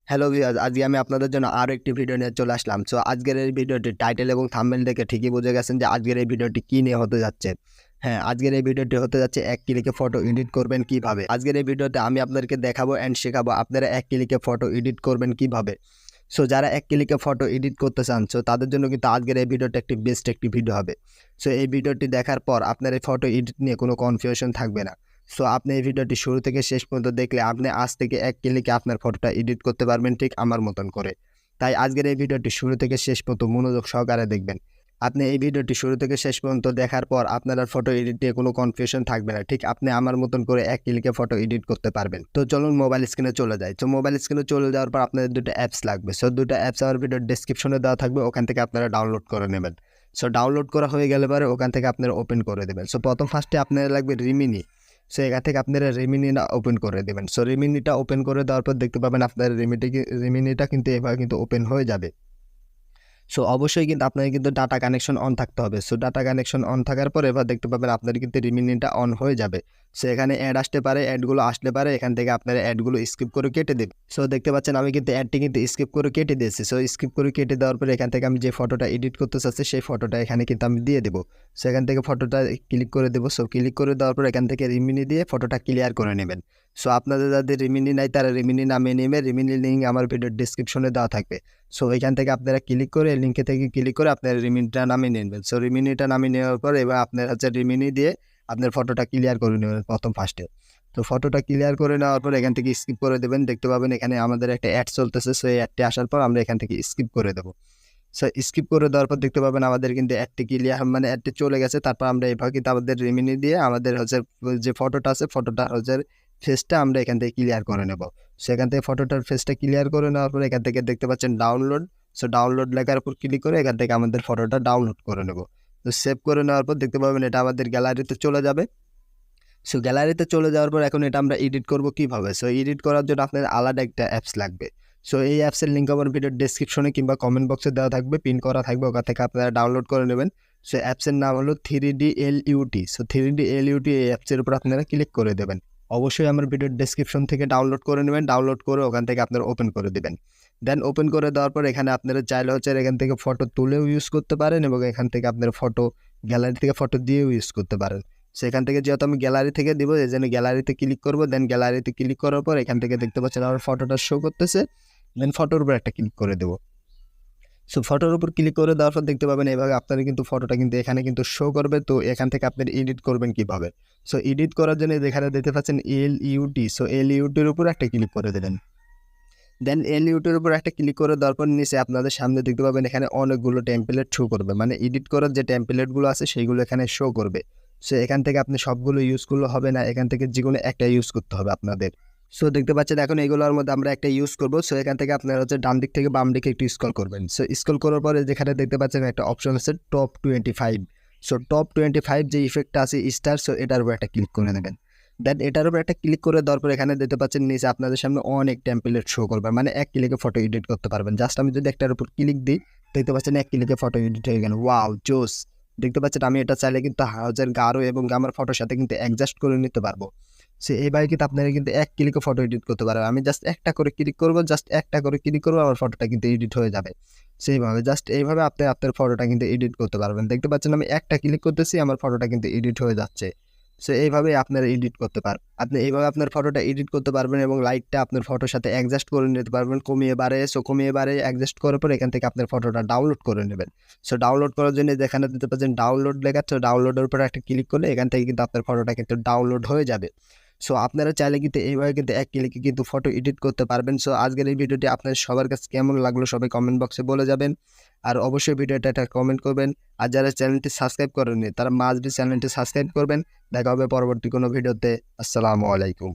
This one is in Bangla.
হ্যালো ভিউয়ার্স, আজকে আমি আপনাদের জন্য আরো একটি ভিডিও নিয়ে চলে আসলাম। সো আজকের এই ভিডিওটি টাইটেল এবং থাম্বনেল দেখে ঠিকই বুঝে গেছেন যে আজকের এই ভিডিওটি কি নিয়ে হতে যাচ্ছে। হ্যাঁ, আজকের এই ভিডিওটি হতে যাচ্ছে এক ক্লিকে ফটো এডিট করবেন কিভাবে। আজকের এই ভিডিওতে আমি আপনাদেরকে দেখাবো অ্যান্ড শেখাবো আপনারা এক ক্লিকে ফটো এডিট করবেন কিভাবে। সো যারা এক ক্লিকে ফটো এডিট করতে চান, সো তাদের জন্য কিন্তু আজকের এই ভিডিওটা একটি বেস্ট একটি ভিডিও হবে। সো এই ভিডিওটি দেখার পর আপনার এই ফটো এডিট নিয়ে কোনো কনফিউশন থাকবে না। সো আপনি এই ভিডিওটি শুরু থেকে শেষ পর্যন্ত দেখলে আপনি আজ থেকে এক ক্লিকে আপনার ফটোটা এডিট করতে পারবেন ঠিক আমার মতন করে। তাই আজকের এই ভিডিওটি শুরু থেকে শেষ পর্যন্ত মনোযোগ সহকারে দেখবেন। আপনি এই ভিডিওটি শুরু থেকে শেষ পর্যন্ত দেখার পর আপনার আর ফটো এডিট নিয়ে কোনো কনফিউশন থাকবে না। ঠিক আপনি আমার মতন করে এক ক্লিকে ফটো এডিট করতে পারবেন। তো চলুন মোবাইল স্ক্রিনে চলে যাই। তো মোবাইল স্ক্রিনে চলে যাওয়ার পর আপনাদের দুটো অ্যাপস লাগবে। সো দুটো অ্যাপস আমার ভিডিওর ডেসক্রিপশনে দেওয়া থাকবে, ওখান থেকে আপনারা ডাউনলোড করে নেবেন। সো ডাউনলোড করা হয়ে গেলে পরে ওখান থেকে আপনারা ওপেন করে দেবেন। সো প্রথম ফার্স্টে আপনার লাগবে রিমিনি। সো এখান থেকে আপনারা রিমিনিটা ওপেন করে দেবেন। সো রিমিনিটা ওপেন করে দেওয়ার পর দেখতে পাবেন আপনার রিমিনিটা কিন্তু এভাবে কিন্তু ওপেন হয়ে যাবে। সো অবশ্যই কিন্তু আপনার কিন্তু ডাটা কানেকশন অন থাকতে হবে। সো ডাটা কানেকশন অন থাকার পর এবার দেখতে পাবেন আপনার কিন্তু রিমিনিটা অন হয়ে যাবে। সো এখানে অ্যাড আসতে পারে, অ্যাডগুলো আসতে পারে, এখান থেকে আপনারা অ্যাডগুলো স্কিপ করে কেটে দেবেন। সো দেখতে পাচ্ছেন আমি কিন্তু অ্যাডটি কিন্তু স্কিপ করে কেটে দিয়েছি। সো স্কিপ করে কেটে দেওয়ার পরে এখান থেকে আমি যে ফটোটা এডিট করতে চাচ্ছি সেই ফটোটা এখানে কিন্তু আমি দিয়ে দেবো। সো এখান থেকে ফটোটা ক্লিক করে দেবো। সো ক্লিক করে দেওয়ার পর এখান থেকে রিমিনি দিয়ে ফটোটা ক্লিয়ার করে নেবেন। সো আপনাদের যাদের রিমিনি নাই তারা রিমিনি নামিয়ে নেবে। রিমিনি লিঙ্ক আমার ভিডিওর ডিসক্রিপশনে দেওয়া থাকবে। সো এখান থেকে আপনারা ক্লিক করে লিঙ্কে থেকে ক্লিক করে আপনারা রিমিনিটা নামিয়ে নেবেন। সো রিমিনিটা নামিয়ে নেওয়ার পর এবার আপনার হচ্ছে রিমিনি দিয়ে আপনার ফটোটা ক্লিয়ার করে নেবেন প্রথম ফার্স্টে। তো ফটোটা ক্লিয়ার করে নেওয়ার পর এখান থেকে স্কিপ করে দেবেন। দেখতে পাবেন এখানে আমাদের একটা অ্যাড চলতেছে। সো এই অ্যাডটি আসার পর আমরা এখান থেকে স্কিপ করে দেবো। সো স্কিপ করে দেওয়ার পর দেখতে পাবেন আমাদের কিন্তু অ্যাডটি ক্লিয়ার মানে অ্যাডটি চলে গেছে। তারপর আমরা এভাবে কিন্তু আমাদের রিমিনি দিয়ে আমাদের হচ্ছে যে ফটোটা আছে ফটোটা হচ্ছে ফেসটা আমরা এখান থেকে ক্লিয়ার করে নেব। সেখান থেকে ফটোটার ফেসটা ক্লিয়ার করে নেওয়ার পর এখান থেকে দেখতে পাচ্ছেন ডাউনলোড। সো ডাউনলোড লেখার উপর ক্লিক করে এখান থেকে আমাদের ফটোটা ডাউনলোড করে নেব। তো সেভ করে নেওয়ার পর দেখতে পাবেন এটা আমাদের গ্যালারিতে চলে যাবে। সো গ্যালারিতে চলে যাওয়ার পর এখন এটা আমরা এডিট করব কিভাবে। সো এডিট করার জন্য আপনাদের আলাদা একটা অ্যাপস লাগবে। সো এই অ্যাপসের লিঙ্ক আমার ভিডিওর ডেসক্রিপশনে কিংবা কমেন্ট বক্সে দেওয়া থাকবে, পিন করা থাকবে, ওখান থেকে আপনারা ডাউনলোড করে নেবেন। সো অ্যাপসের নাম হলো 3D LUT। So 3D LUT এই অ্যাপসের উপর আপনারা ক্লিক করে দেবেন। অবশ্যই আমার ভিডিওর ডেসক্রিপশন থেকে ডাউনলোড করে নেবেন। ডাউনলোড করে ওখান থেকে আপনারা ওপেন করে দেবেন। দেন ওপেন করে দেওয়ার পর এখানে আপনারা চাইলে হচ্ছে এখান থেকে ফটো তুলেও ইউজ করতে পারেন এবং এখান থেকে আপনারা ফটো গ্যালারি থেকে ফটো দিয়েও ইউজ করতে পারেন। সেখান থেকে যেহেতু আমি গ্যালারি থেকে দিব এই জন্য গ্যালারিতে ক্লিক করব। দেন গ্যালারিতে ক্লিক করার পর এখান থেকে দেখতে পাচ্ছেন আমার ফটোটা শো করতেছে। দেন ফটোর উপর একটা ক্লিক করে দেবো। সো ফটোর উপর ক্লিক করে দেওয়ার পর দেখতে পাবেন এভাবে আপনার কিন্তু ফটোটা কিন্তু এখানে কিন্তু শো করবে। তো এখান থেকে আপনার এডিট করবেন কিভাবে। সো এডিট করার জন্য যেখানে দেখতে পাচ্ছেন LUT। সো LUTর উপর একটা ক্লিক করে দেবেন। দেন LUTর উপর একটা ক্লিক করে দেওয়ার পর নিচে আপনাদের সামনে দেখতে পাবেন এখানে অনেকগুলো টেমপ্লেট শো করবে, মানে এডিট করার যে টেমপ্লেটগুলো আছে সেইগুলো এখানে শো করবে। সো এখান থেকে আপনি সবগুলো ইউজ করলে হবে না, এখান থেকে যে কোনো একটা ইউজ করতে হবে আপনাদের। সো দেখতে পাচ্ছেন এখন এগুলোর মধ্যে আমরা একটা ইউজ করব। সো এখান থেকে আপনারা হচ্ছে ডান দিক থেকে বাম দিকে একটু স্ক্রল করবেন। সো স্ক্রল করার পরে যেখানে দেখতে পাচ্ছেন একটা অপশন আছে টপ 25। সো টপ 25 যে ইফেক্টটা আছে স্টার, সো এটার উপর একটা ক্লিক করে নেবেন। দেন এটার উপর একটা ক্লিক করে দেওয়ার পর এখানে দেখতে পাচ্ছেন নিচে আপনাদের সামনে অনেক টেমপ্লেট শো করবে, মানে এক ক্লিকে ফটো এডিট করতে পারবেন। জাস্ট আমি যদি একটার উপর ক্লিক দিই দেখতে পাচ্ছেন এক ক্লিকে ফটো এডিট হয়ে গেল। ওয়াও জোস! দেখতে পাচ্ছেন আমি এটা চাইলে কিন্তু হাজার গাঢ় এবং আমার ফটোর সাথে কিন্তু অ্যাডজাস্ট করে নিতে পারবো। সো এইভাবে কিন্তু আপনারা কিন্তু এক ক্লিকে ফটো এডিট করতে পারবেন। আমি জাস্ট একটা করে ক্লিক করবো, জাস্ট একটা করে ক্লিক করবো, আমার ফটোটা কিন্তু এডিট হয়ে যাবে। সেইভাবে জাস্ট এইভাবে আপনি আপনার ফটোটা কিন্তু এডিট করতে পারবেন। দেখতে পাচ্ছেন আমি একটা ক্লিক করতেছি, আমার ফটোটা কিন্তু এডিট হয়ে যাচ্ছে। সো এইভাবে আপনারা এডিট করতে পারবেন। আপনি এইভাবে আপনার ফটোটা এডিট করতে পারবেন এবং লাইটটা আপনার ফটোর সাথে অ্যাডজাস্ট করে নিতে পারবেন, কমিয়ে বাড়ে। সো কমিয়ে বাড়ে অ্যাডজাস্ট করার পর এখান থেকে আপনার ফটোটা ডাউনলোড করে নেবেন। সো ডাউনলোড করার জন্য যেখানে দিতে পাচ্ছেন ডাউনলোড লেখা, তো ডাউনলোডের উপর একটা ক্লিক করলে এখান থেকে কিন্তু আপনার ফটোটা কিন্তু ডাউনলোড হয়ে যাবে। সো আপনারা চাইলে কিন্তু এইভাবে কিন্তু এক ক্লিকে কিন্তু ফটো এডিট করতে পারবেন। সো আজকের এই ভিডিওটি আপনাদের সবার কাছে কেমন লাগলো সবাই কমেন্ট বক্সে বলে যাবেন। আর অবশ্যই ভিডিওটা একটা কমেন্ট করবেন। আর যারা চ্যানেলটি সাবস্ক্রাইব করেননি তারা মাস্ট বি চ্যানেলটি সাবস্ক্রাইব করবেন। দেখা হবে পরবর্তী কোনো ভিডিওতে। আসসালামু আলাইকুম।